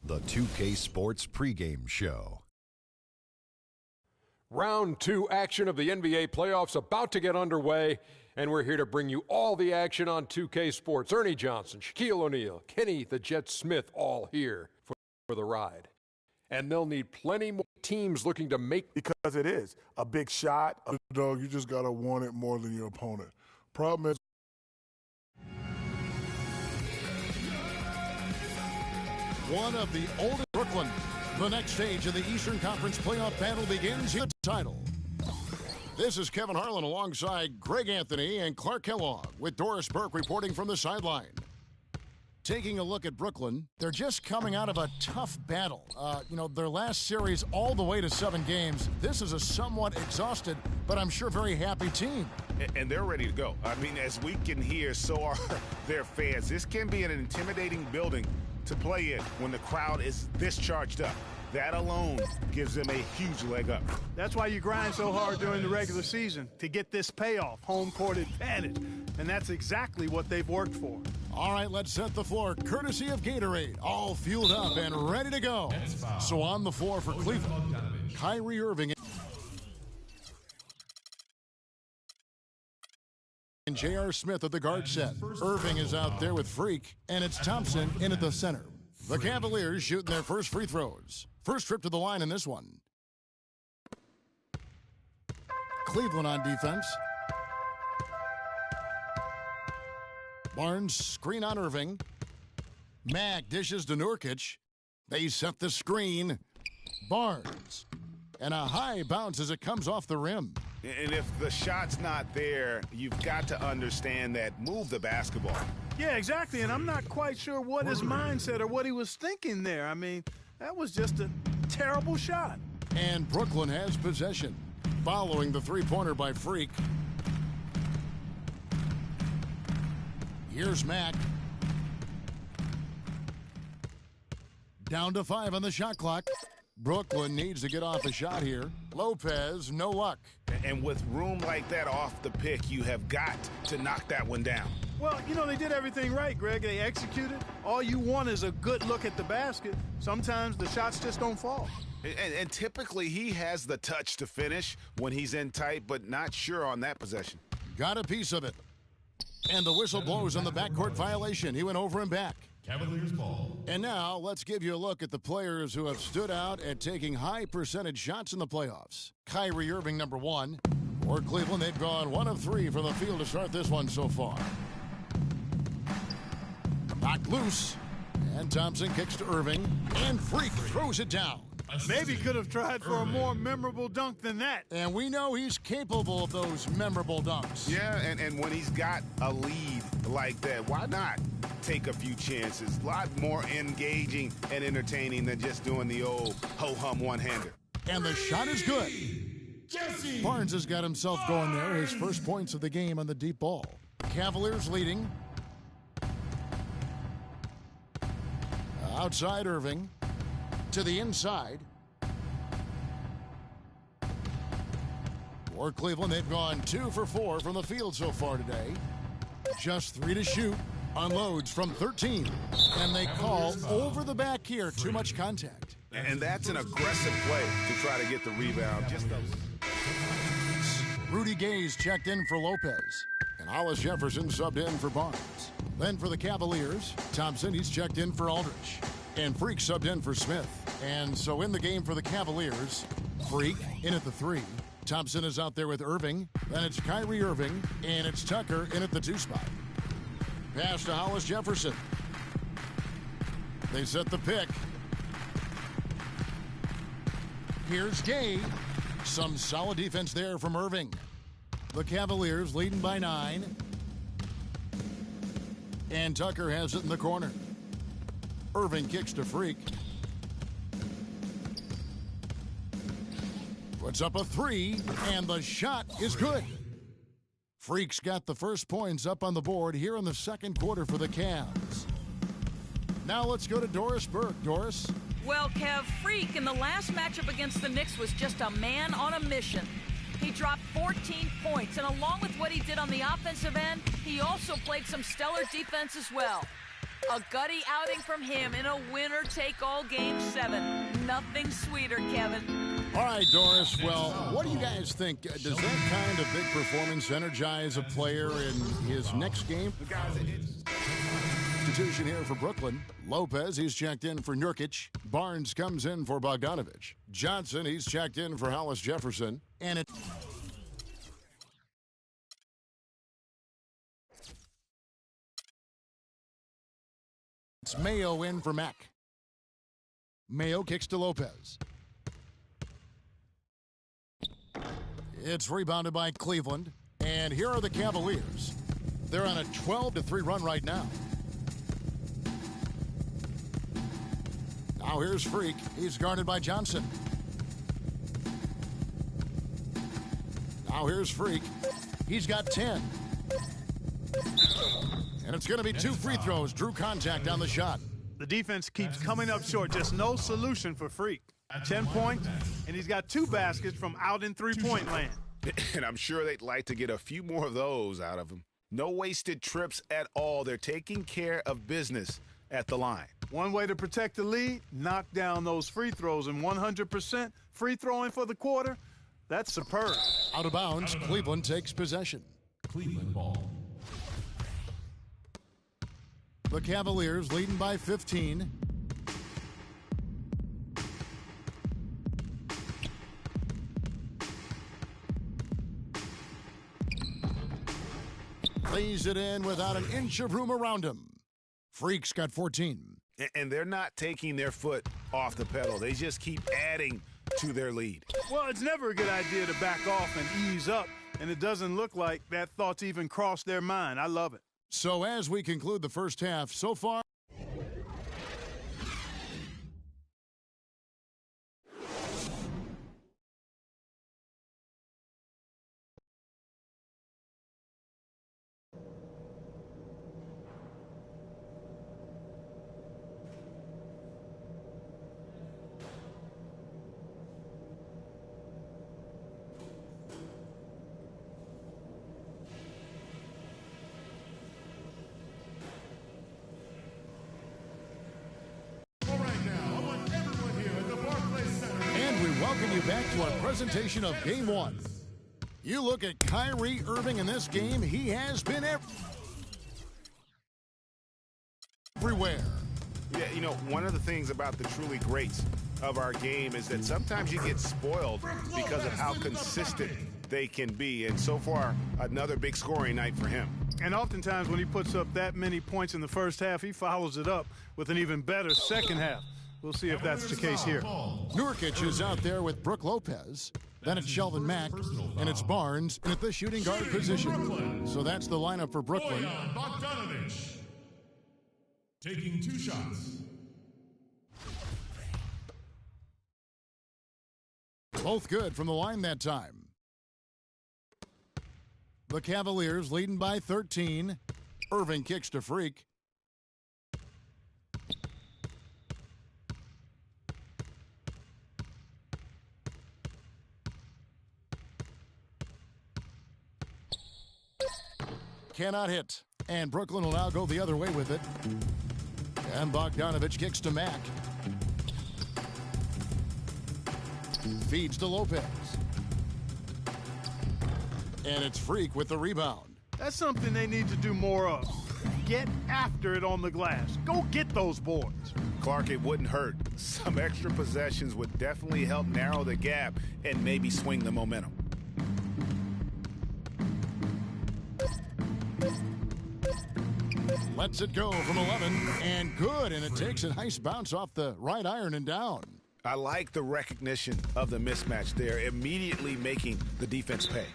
The 2K Sports pregame show. Round 2 action of the NBA playoffs about to get underway, and we're here to bring you all the action on 2K Sports. Ernie Johnson, Shaquille O'Neal, Kenny the Jet Smith, all here for the ride. And they'll need plenty more teams looking to make... Because it is a big shot. Dog, you just got to want it more than your opponent. Problem is... One of the oldest Brooklyn. The next stage of the Eastern Conference playoff battle begins in the title. This is Kevin Harlan alongside Greg Anthony and Clark Kellogg with Doris Burke reporting from the sideline. Taking a look at Brooklyn, they're just coming out of a tough battle. Their last series all the way to 7 games. This is a somewhat exhausted, but I'm sure very happy team. And they're ready to go. I mean, as we can hear, so are their fans. This can be an intimidating building to play in when the crowd is this charged up. That alone gives them a huge leg up. That's why you grind so hard during the regular season, to get this payoff, home court advantage. And that's exactly what they've worked for. All right, let's set the floor, courtesy of Gatorade. All fueled up and ready to go. So on the floor for Cleveland, Kyrie Irving and J.R. Smith at the guard set. Irving is out there with Freak, and it's Thompson in at the center. The Cavaliers shooting their first free throws. First trip to the line in this one. Cleveland on defense. Barnes screen on Irving. Mack dishes to Nurkic. They set the screen. Barnes. And a high bounce as it comes off the rim. And if the shot's not there, you've got to understand that move the basketball. Yeah, exactly, and I'm not quite sure what his mindset or what he was thinking there. I mean, that was just a terrible shot. And Brooklyn has possession, following the three-pointer by Freak. Here's Mack. Down to 5 on the shot clock. Brooklyn needs to get off a shot here. Lopez, no luck. And with room like that off the pick, you have got to knock that one down. Well, they did everything right, Greg. They executed. All you want is a good look at the basket. Sometimes the shots just don't fall. And typically he has the touch to finish when he's in tight, but not sure on that possession. Got a piece of it. And the whistle blows on the backcourt violation. He went over and back. Cavaliers ball. And now let's give you a look at the players who have stood out at taking high percentage shots in the playoffs. Kyrie Irving, number 1. For Cleveland, they've gone 1 of 3 from the field to start this one so far. Knocked loose. And Thompson kicks to Irving. And Freak throws it down. Maybe could have tried for a more memorable dunk than that. And we know he's capable of those memorable dunks. Yeah, and when he's got a lead like that, why not take a few chances? A lot more engaging and entertaining than just doing the old ho-hum one-hander. And the shot is good. Jesse Barnes has got himself going there. His first points of the game on the deep ball. Cavaliers leading. Outside Irving. To the inside. For Cleveland, they've gone 2 for 4 from the field so far today. Just 3 to shoot. Unloads from 13. And they call over the back here. Too much contact. And that's an aggressive play to try to get the rebound. Rudy Gay's checked in for Lopez. And Hollis Jefferson subbed in for Barnes. Then for the Cavaliers, Thompson, he's checked in for Aldridge. And Freak subbed in for Smith. And so in the game for the Cavaliers, Freak in at the 3. Thompson is out there with Irving. Then it's Kyrie Irving. And it's Tucker in at the 2 spot. Pass to Hollis Jefferson. They set the pick. Here's Gay. Some solid defense there from Irving. The Cavaliers leading by 9. And Tucker has it in the corner. Irving kicks to Freak. Puts up a 3, and the shot is good. Freak's got the first points up on the board here in the second quarter for the Cavs. Now let's go to Doris Burke. Doris? Well, Kev, Freak in the last matchup against the Knicks was just a man on a mission. He dropped 14 points, and along with what he did on the offensive end, he also played some stellar defense as well. A gutty outing from him in a winner-take-all Game 7. Nothing sweeter, Kevin. All right, Doris. Well, what do you guys think? Does that kind of big performance energize a player in his next game? Substitution here for Brooklyn. Lopez, he's checked in for Nurkic. Barnes comes in for Bogdanovich. Johnson, he's checked in for Hollis Jefferson. And it's Mayo in for Mack. Mayo kicks to Lopez. It's rebounded by Cleveland. And here are the Cavaliers. They're on a 12-3 run right now. Now here's Freak. He's guarded by Johnson. Now here's Freak. He's got 10. And it's going to be 2 free throws. Drew contact on the shot. The defense keeps coming up short. Just no solution for Freak. 10 points, and he's got 2 baskets from out in three-point land. And I'm sure they'd like to get a few more of those out of him. No wasted trips at all. They're taking care of business at the line. One way to protect the lead, knock down those free throws, and 100% free throwing for the quarter, that's superb. Out of bounds, Cleveland takes possession. Cleveland ball. The Cavaliers leading by 15. Lays it in without an inch of room around him. Freak's got 14. And they're not taking their foot off the pedal. They just keep adding to their lead. Well, it's never a good idea to back off and ease up, and it doesn't look like that thought's even crossed their mind. I love it. So as we conclude the first half, so far, back to our presentation of Game 1. You look at Kyrie Irving in this game, he has been everywhere. Yeah, you know, one of the things about the truly greats of our game is that sometimes you get spoiled because of how consistent they can be. And so far, another big scoring night for him. And oftentimes when he puts up that many points in the first half, he follows it up with an even better second half. We'll see if that's the case here. Nurkic is out there with Brook Lopez. Then it's Sheldon Mack, and it's Barnes, and at the shooting guard position. So that's the lineup for Brooklyn. Bogdanovich taking 2 shots. Both good from the line that time. The Cavaliers leading by 13. Irving kicks to Freak. Cannot hit. And Brooklyn will now go the other way with it. And Bogdanovich kicks to Mack. Feeds to Lopez. And it's Freak with the rebound. That's something they need to do more of. Get after it on the glass. Go get those boards. Clark, it wouldn't hurt. Some extra possessions would definitely help narrow the gap and maybe swing the momentum. Lets it go from 11, and good, and it takes a nice bounce off the right iron and down. I like the recognition of the mismatch there, immediately making the defense pay.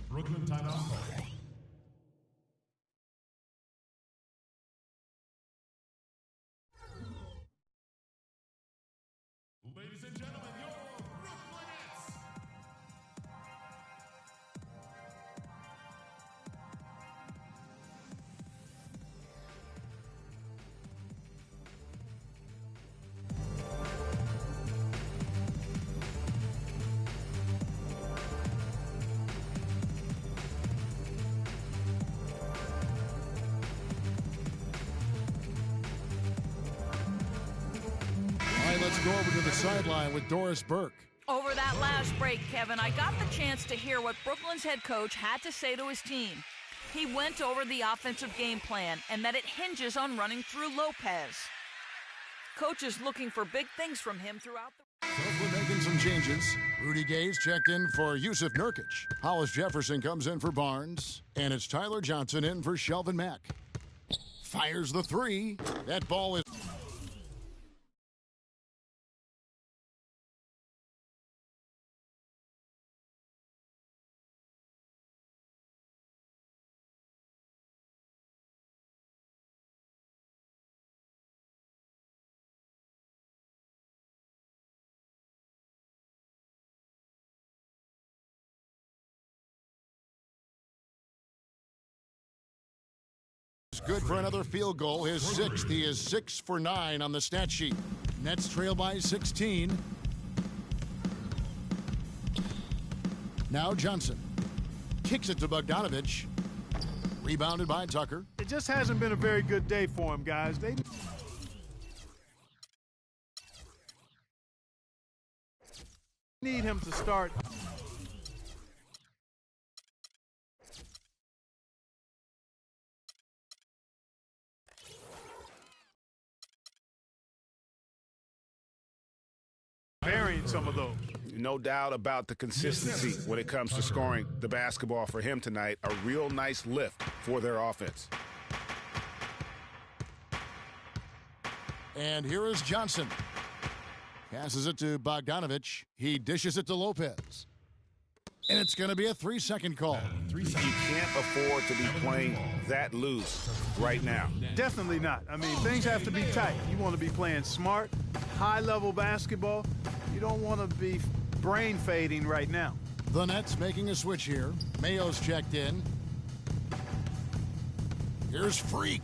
Brooklyn timeout call. Ladies and gentlemen, your Brooklyn Nets. Let's go over to the sideline with Doris Burke. Over that last break, Kevin, I got the chance to hear what Brooklyn's head coach had to say to his team. He went over the offensive game plan and that it hinges on running through Lopez. Coach is looking for big things from him throughout the... So we're making some changes. Rudy Gay's checked in for Yusuf Nurkic. Hollis Jefferson comes in for Barnes. And it's Tyler Johnson in for Shelvin Mack. Fires the three. That ball is... good for another field goal, his sixth. He is 6 for 9 on the stat sheet. Nets trail by 16. Now Johnson kicks it to Bogdanovich. Rebounded by Tucker. It just hasn't been a very good day for him, guys. They need him to start. Varying some of those. No doubt about the consistency when it comes to scoring the basketball for him tonight. A real nice lift for their offense. And here is Johnson. Passes it to Bogdanovich. He dishes it to Lopez. And it's going to be a 3-second call. You can't afford to be playing that loose right now. Definitely not. I mean, things have to be tight. You want to be playing smart, high-level basketball. You don't want to be brain fading right now. The Nets making a switch here. Mayo's checked in. Here's Freak.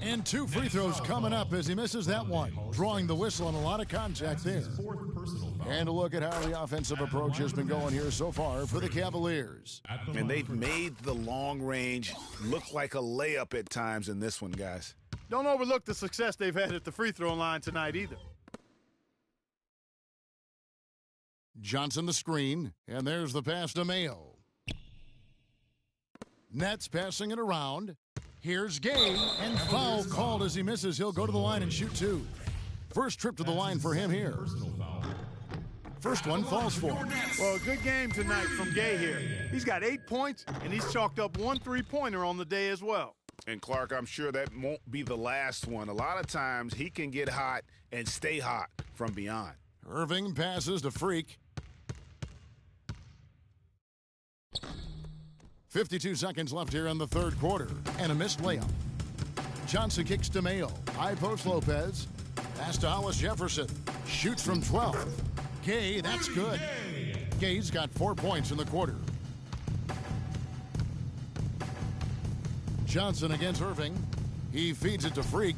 And 2 free throws coming up as he misses that one. Drawing the whistle and a lot of contact there. And a look at how the offensive approach has been going here so far for the Cavaliers. And they've made the long range look like a layup at times in this one, guys. Don't overlook the success they've had at the free throw line tonight either. Johnson the screen, and there's the pass to Mayo. Nets passing it around. Here's Gay, and foul called as he misses. He'll go to the line and shoot 2. First trip to the line for him here. First one falls for him. Well, a good game tonight from Gay here. He's got 8 points, and he's chalked up 1 3-pointer on the day as well. And Clark, I'm sure that won't be the last one. A lot of times he can get hot and stay hot from beyond. Irving passes to Freak. 52 seconds left here in the third quarter, and a missed layup. Johnson kicks to Mayo. High post Lopez. Pass to Hollis Jefferson. Shoots from 12. Gay, that's good. Gay's got 4 points in the quarter. Johnson against Irving. He feeds it to Freak.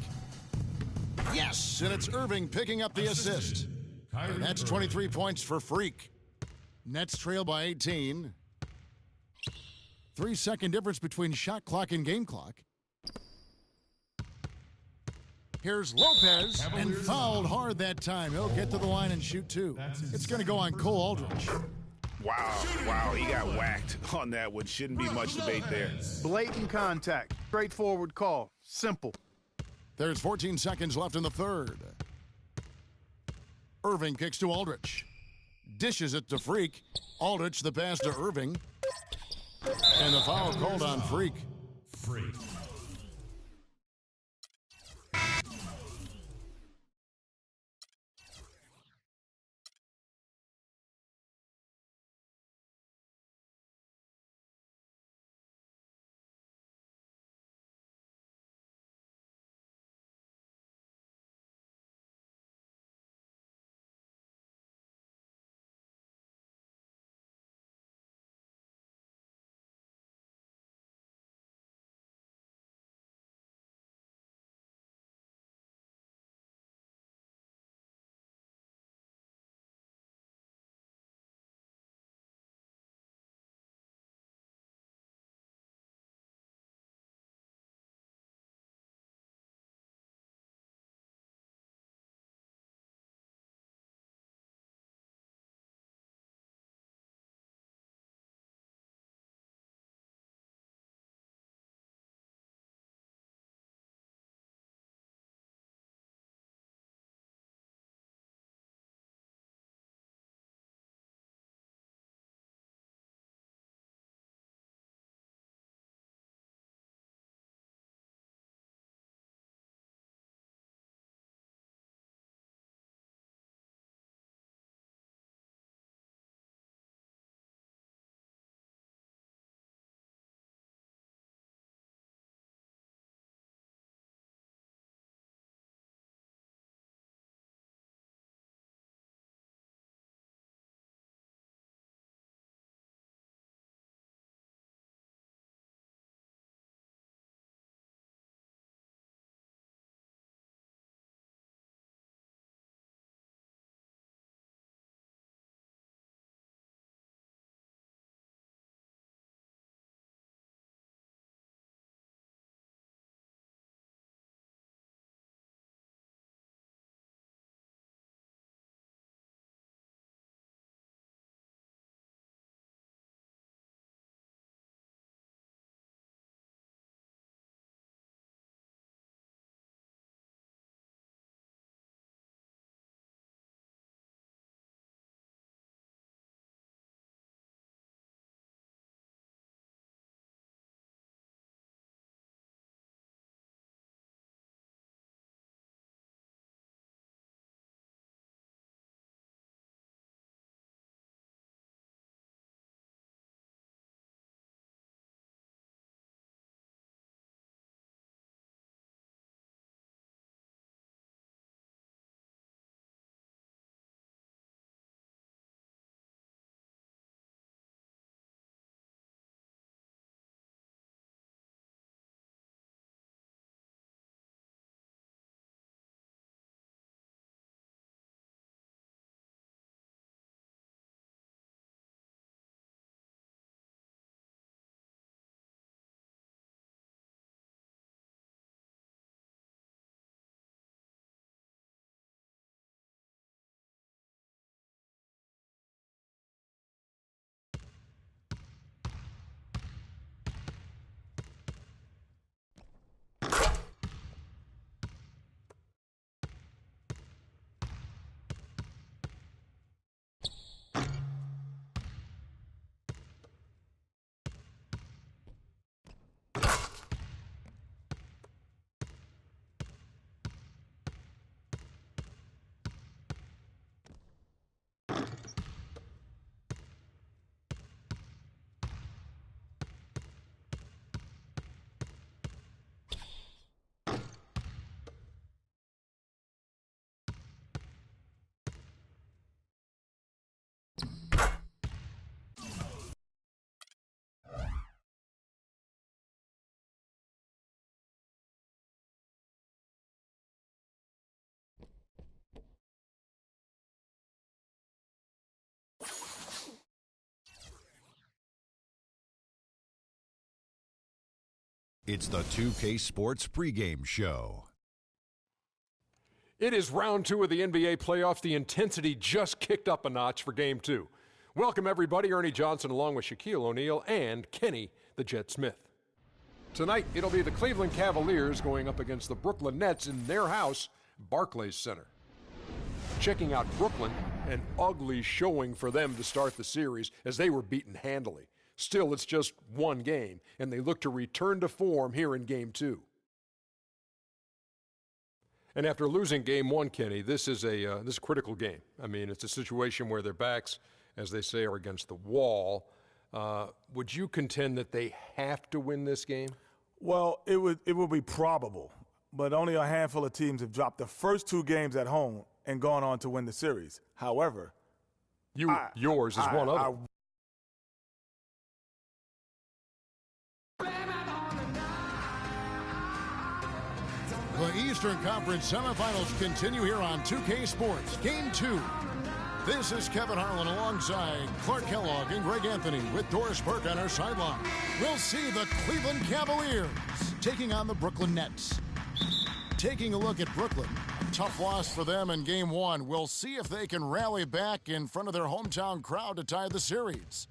Yes, and it's Irving picking up the assist. And that's 23 points for Freak. Nets trail by 18. 3-second difference between shot clock and game clock. Here's Lopez, and fouled hard that time. He'll get to the line and shoot 2. It's going to go on Cole Aldrich. Wow, he got whacked on that one. Shouldn't be much debate there. Blatant contact. Straightforward call. Simple. There's 14 seconds left in the third. Irving kicks to Aldrich. Dishes it to Freak. Aldrich the pass to Irving. And the foul called on Freak. It's the 2K Sports pregame show. It is round 2 of the NBA playoffs. The intensity just kicked up a notch for Game 2. Welcome, everybody. Ernie Johnson along with Shaquille O'Neal and Kenny the Jet Smith. Tonight, it'll be the Cleveland Cavaliers going up against the Brooklyn Nets in their house, Barclays Center. Checking out Brooklyn, an ugly showing for them to start the series as they were beaten handily. Still, it's just one game, and they look to return to form here in Game 2. And after losing Game 1, Kenny, this is a critical game. I mean, it's a situation where their backs, as they say, are against the wall. Would you contend that they have to win this game? Well, it would be probable, but only a handful of teams have dropped the first 2 games at home and gone on to win the series. However, yours is one of them. The Eastern Conference semifinals continue here on 2K Sports. Game 2. This is Kevin Harlan alongside Clark Kellogg and Greg Anthony with Doris Burke on our sideline. We'll see the Cleveland Cavaliers taking on the Brooklyn Nets. Taking a look at Brooklyn, a tough loss for them in Game 1. We'll see if they can rally back in front of their hometown crowd to tie the series.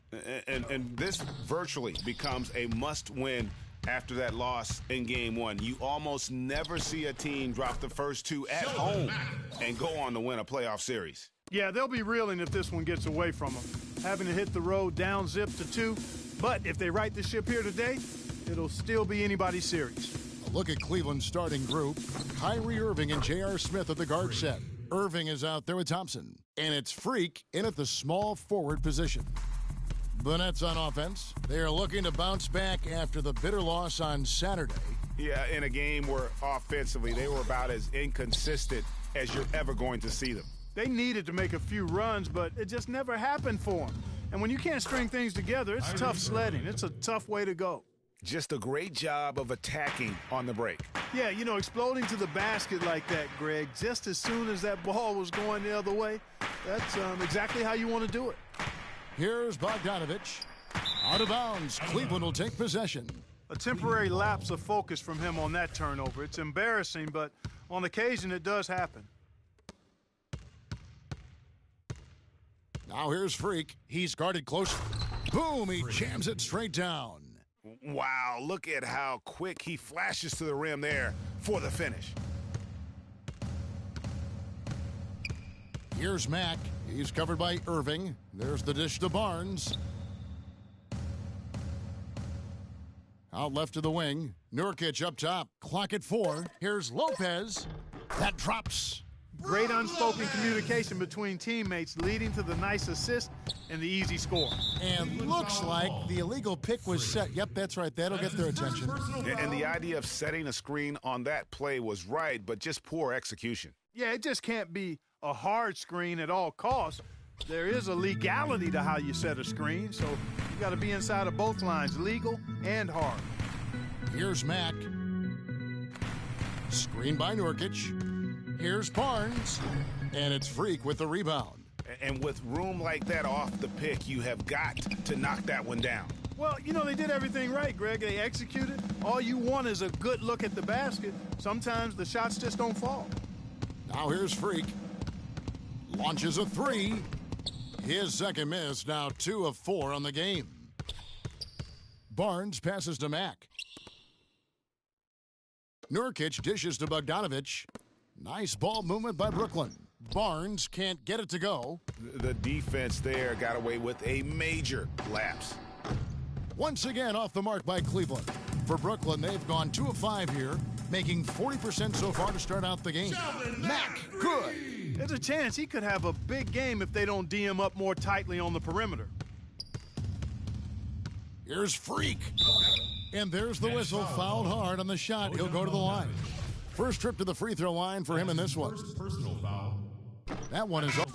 And this virtually becomes a must-win after that loss in Game 1. You almost never see a team drop the first 2 at home and go on to win a playoff series. Yeah, they'll be reeling if this one gets away from them, having to hit the road down zip to 2. But if they right the ship here today, it'll still be anybody's series. A look at Cleveland's starting group. Kyrie Irving and J.R. Smith at the guard set. Irving is out there with Thompson. And it's Freak in at the small forward position. The Nets on offense. They are looking to bounce back after the bitter loss on Saturday. Yeah, in a game where offensively they were about as inconsistent as you're ever going to see them. They needed to make a few runs, but it just never happened for them. And when you can't string things together, it's tough sledding. It's a tough way to go. Just a great job of attacking on the break. Yeah, you know, exploding to the basket like that, Greg, just as soon as that ball was going the other way, that's exactly how you want to do it. Here's Bogdanovich. Out of bounds. Cleveland will take possession. A temporary lapse of focus from him on that turnover. It's embarrassing, but on occasion it does happen. Now here's Freak. He's guarded close. Boom, he jams it straight down. Wow, look at how quick he flashes to the rim there for the finish. Here's Mack. He's covered by Irving. There's the dish to Barnes. Out left to the wing. Nurkic up top. Clock at 4. Here's Lopez. That drops. Great unspoken communication between teammates leading to the nice assist and the easy score. And looks like the illegal pick was set. Yep, that's right. That'll get their attention. And the idea of setting a screen on that play was right, but just poor execution. Yeah, it just can't be a hard screen at all costs. There is a legality to how you set a screen, so you got to be inside of both lines, legal and hard. Here's Mack. Screen by Nurkic. Here's Barnes. And it's Freak with the rebound. And with room like that off the pick, you have got to knock that one down. Well, you know, they did everything right, Greg. They executed. All you want is a good look at the basket. Sometimes the shots just don't fall. Now here's Freak. Launches a 3. His second miss, now 2 of 4 on the game. Barnes passes to Mack. Nurkic dishes to Bogdanovich. Nice ball movement by Brooklyn. Barnes can't get it to go. The defense there got away with a major lapse. Once again off the mark by Cleveland. For Brooklyn, they've gone 2 of 5 here, making 40% so far to start out the game. Mack, good. There's a chance he could have a big game if they don't D him up more tightly on the perimeter. Here's Freak. And there's the whistle, fouled hard on the shot. He'll go to the line. First trip to the free throw line for him in this one. Personal foul. That one is up.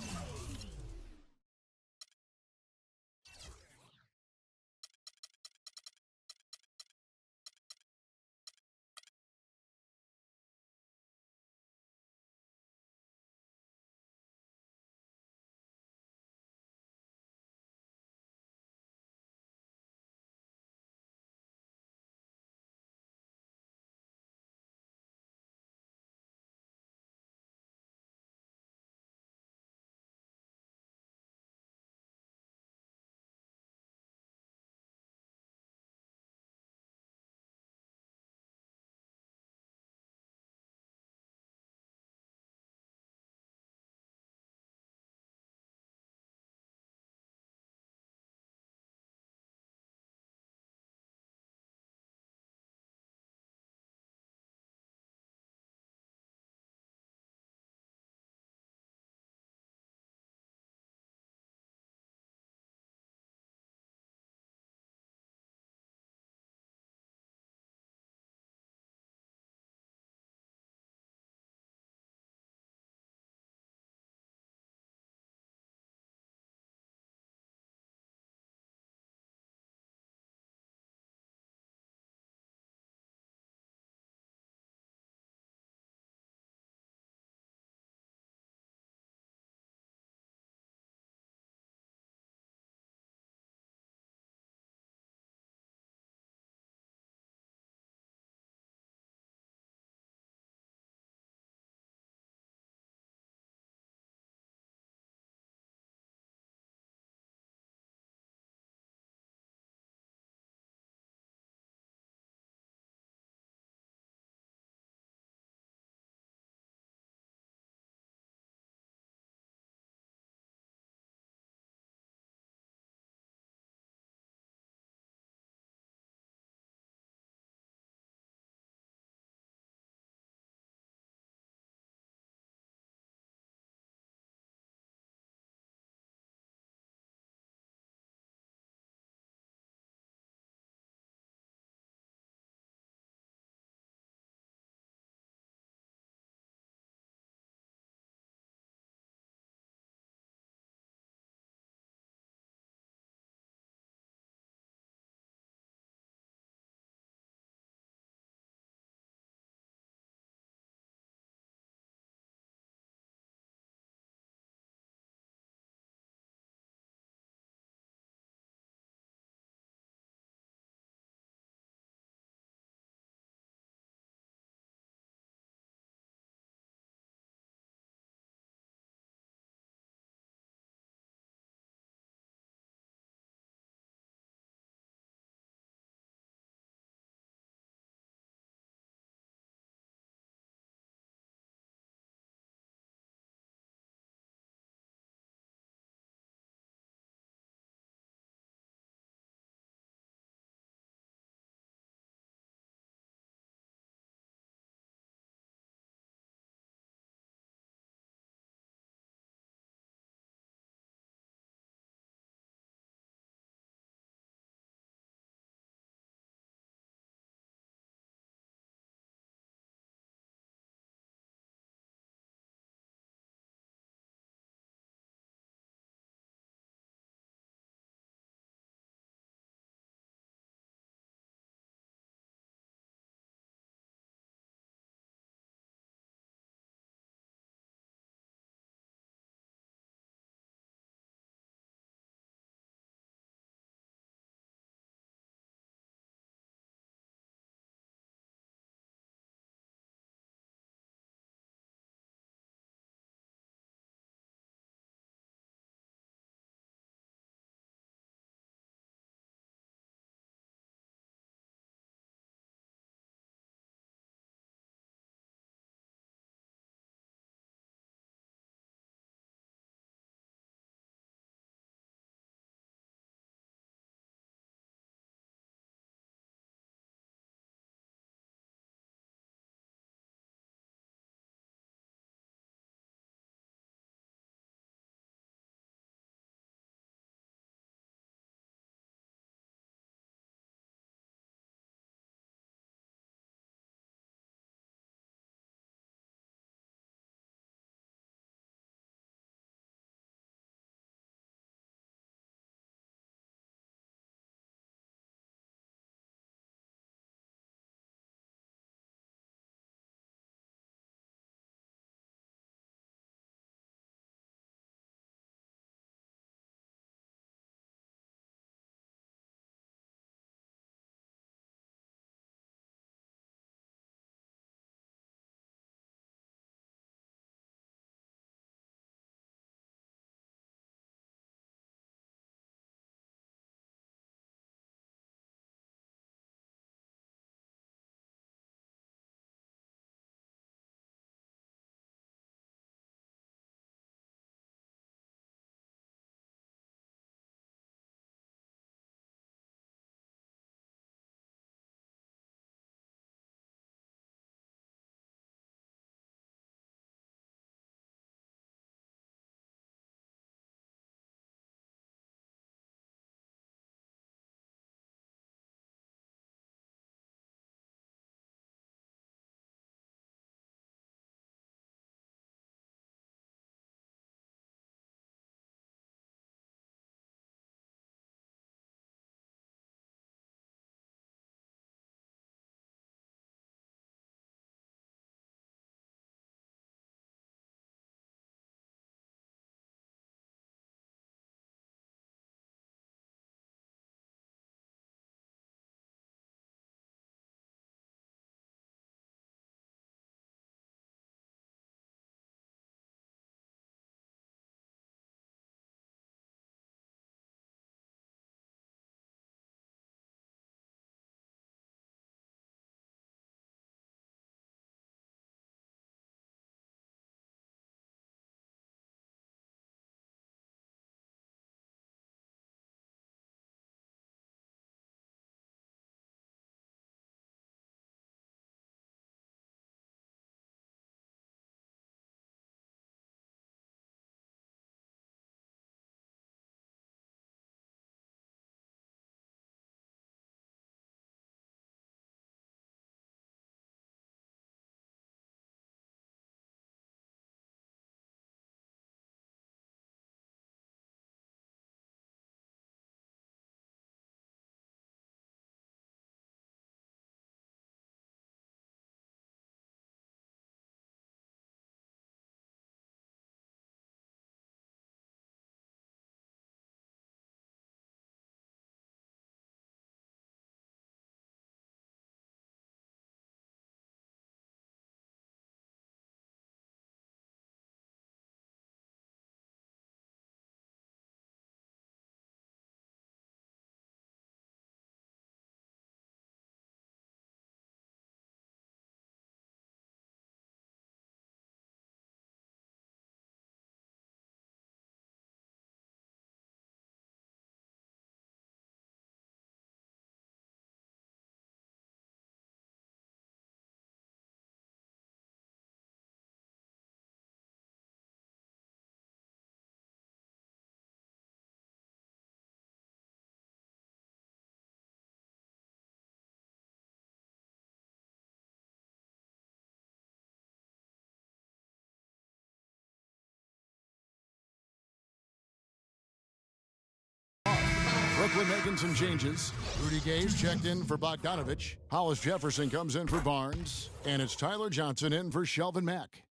Brooklyn making some changes. Rudy Gay's checked in for Bogdanovich. Hollis Jefferson comes in for Barnes. And it's Tyler Johnson in for Shelvin Mack.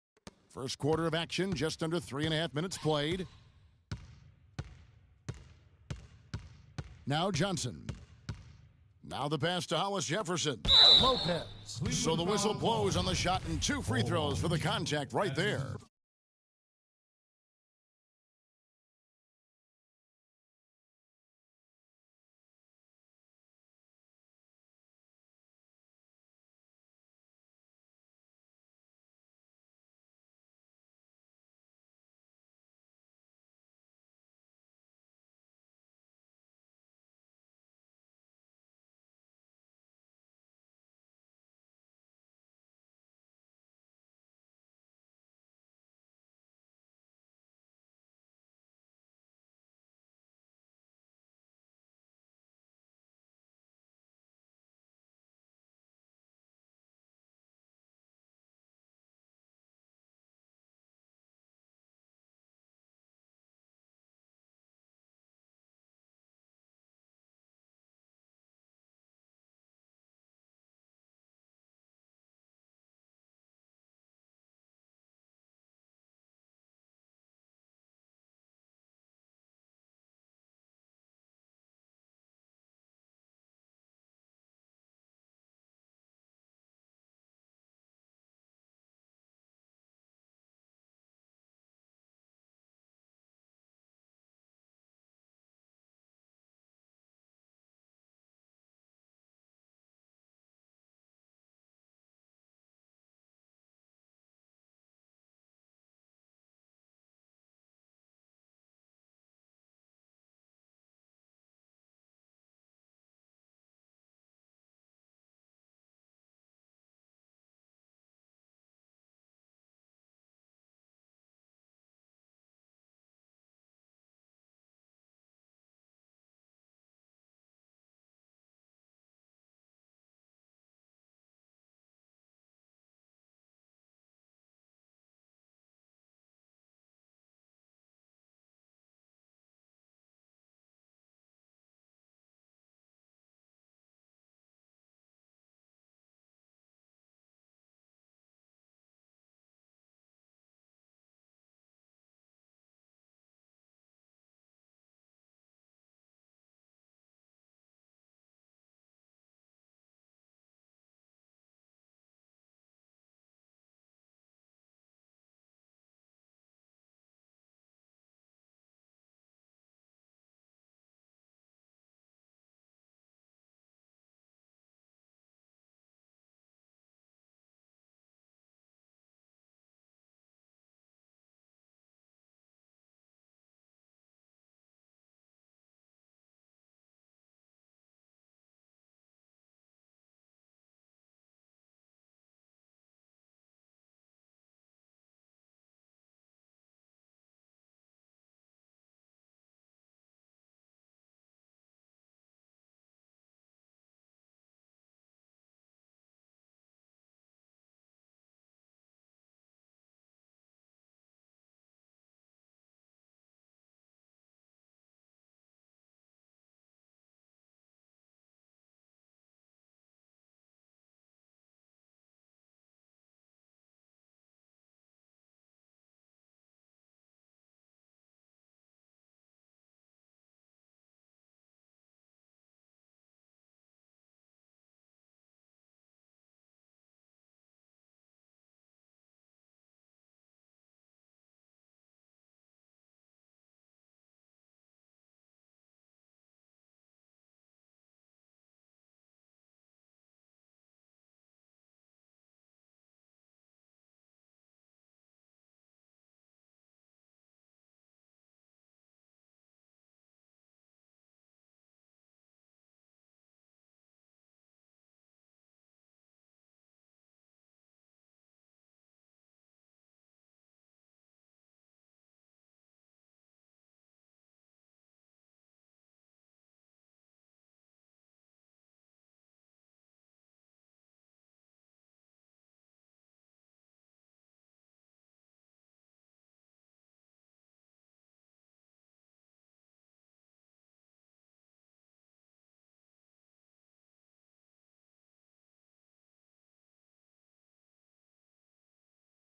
First quarter of action, just under 3.5 minutes played. Now Johnson. Now the pass to Hollis Jefferson. Lopez. So the whistle blows on the shot and 2 free throws for the contact right there.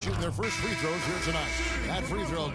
shooting their first free throws here tonight. That free throw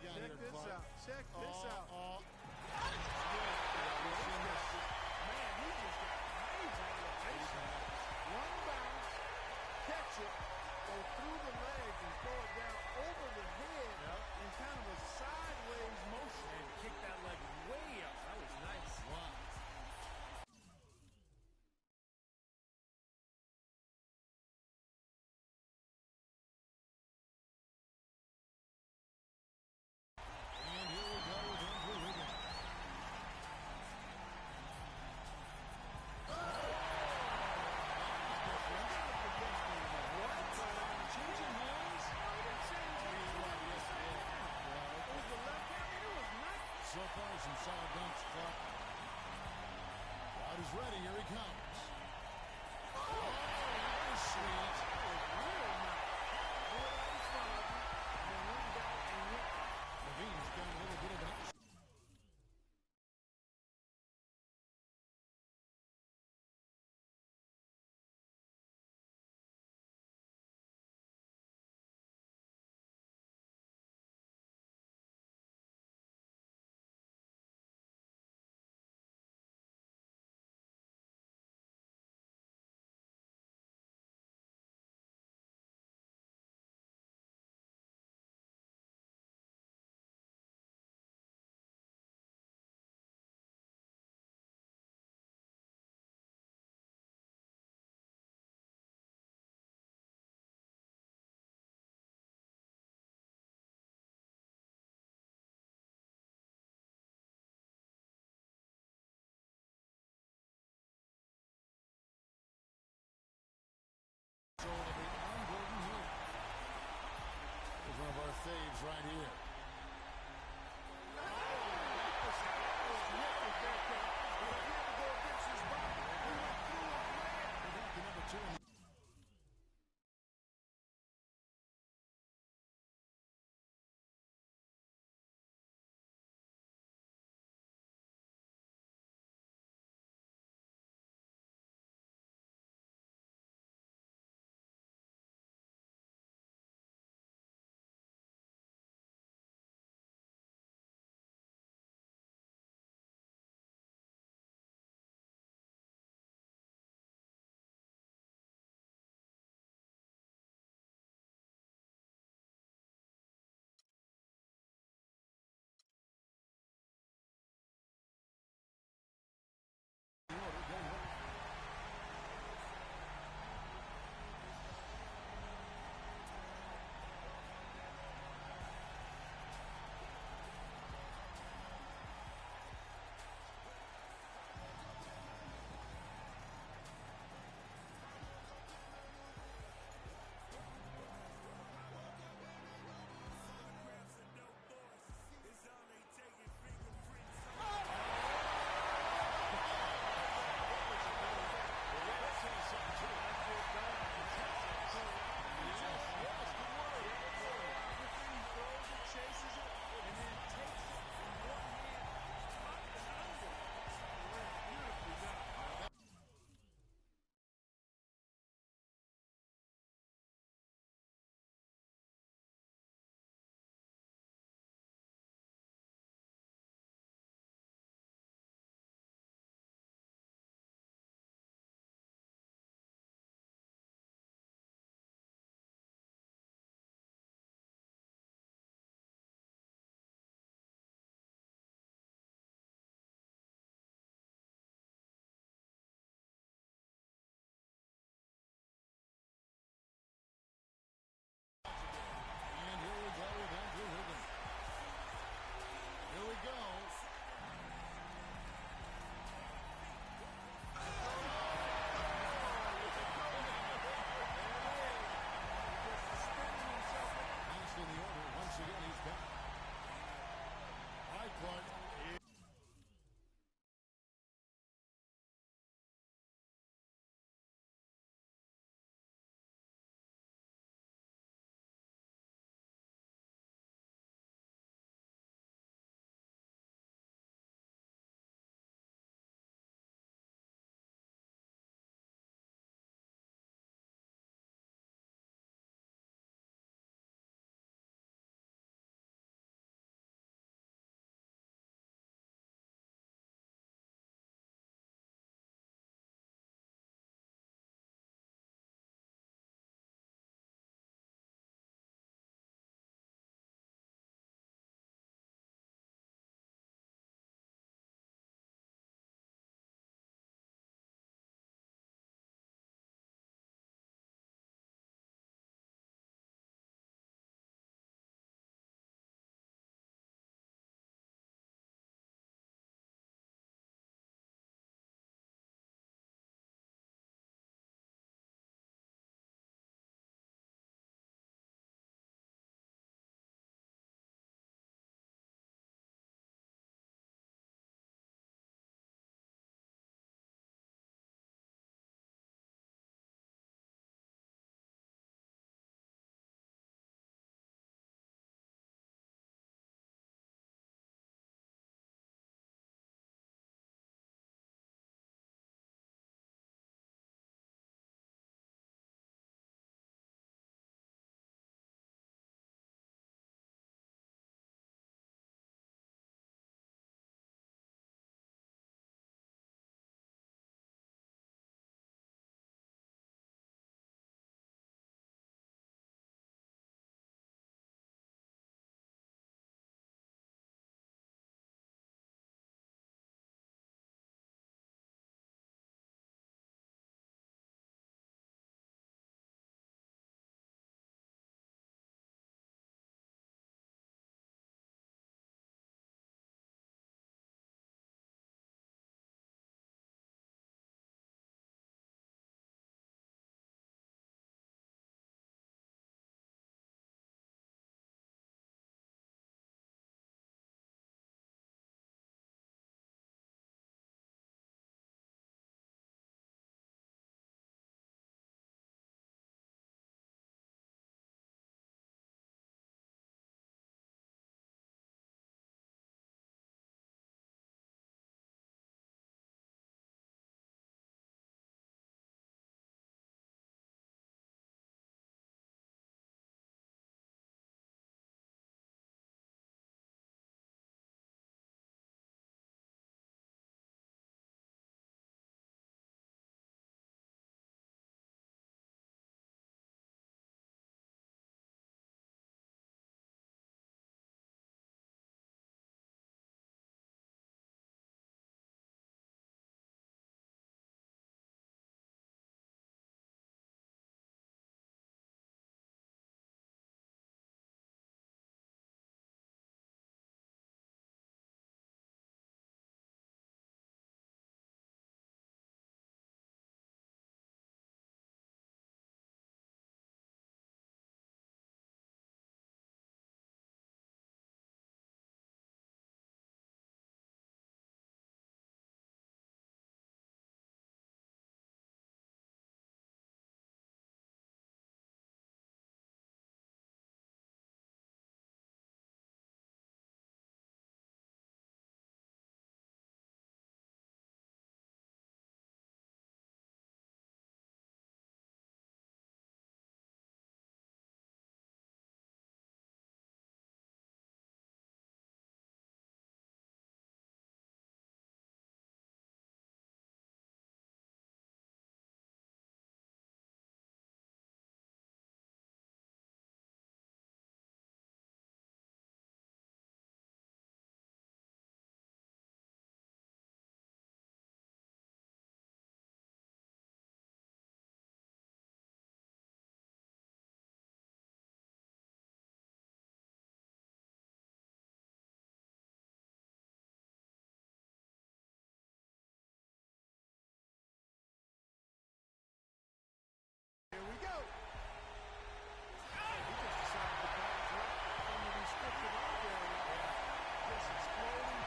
got Check here, this Clark? out. Check this out. Man, he just got amazing elevation. One bounce, catch it, go through the legs and throw it down over the head in kind of a sideways motion. And kick that leg way up. That was nice. Wow. And here we go with Andrew Wiggins. Changing hands? Oh, he didn't say anything. It was the left hand. It was nice. So far, some solid dunks, Clark. Crowd is ready. Here he comes. Oh, very sweet. Real nice. Pull it out in front of him, and then went back and went. Levine's got a little bit of an one of our faves right here. Number 2 in the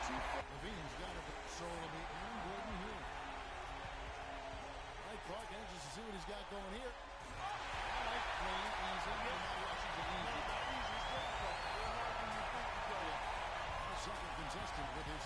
Levine's got it. Soul of the end. Gordon Hill. All right, Clark anxious to see what he's got going here. All right, clean, easy. Second contestant with his